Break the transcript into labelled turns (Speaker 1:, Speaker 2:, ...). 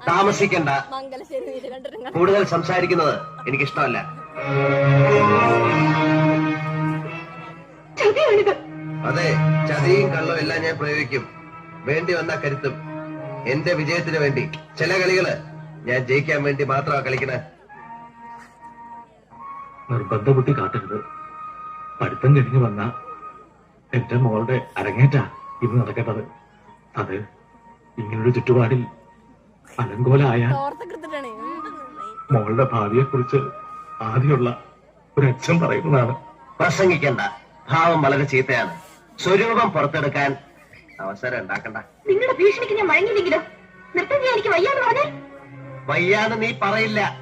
Speaker 1: താമസിക്കണ്ട. കൂടുതൽ സംസാരിക്കുന്നത് എനിക്കിഷ്ടമല്ല. അതെ, ചതിയും കള്ളവും എല്ലാം ഞാൻ പ്രയോഗിക്കും. വേണ്ടി വന്നാ കരുത്തും. എന്റെ വിജയത്തിന് വേണ്ടി. ചില കളികള് ഞാൻ ജയിക്കാൻ വേണ്ടി മാത്രമാ കളിക്കണേ.
Speaker 2: നിർബന്ധ ബുദ്ധി കാട്ടരുത്. പഠിത്തം കഴിഞ്ഞു വന്ന എന്റെ മോളുടെ അരങ്ങേറ്റാ ഇന്ന് നടക്കേണ്ടത്. അത് ഇങ്ങനൊരു ചുറ്റുപാടിൽ അലങ്കോലായ മോളുടെ ഭാവിയെ കുറിച്ച് ആദ്യമുള്ള ഒരു അച്ഛൻ പറയുന്നതാണ്.
Speaker 1: പ്രസംഗിക്കണ്ട. ഭാവം വളരെ ചീത്തയാണ്. സ്വരൂപം പുറത്തെടുക്കാൻ അവസരം ഉണ്ടാക്കണ്ട.
Speaker 3: നിങ്ങളുടെ ഭീഷണിക്ക് ഞാൻ വഴങ്ങിയില്ലെങ്കിലോ? നൃത്തം ചെയ്യാൻ എനിക്ക് വയ്യാന്ന് പറഞ്ഞാൽ
Speaker 1: വയ്യാന്ന് നീ പറയില്ല.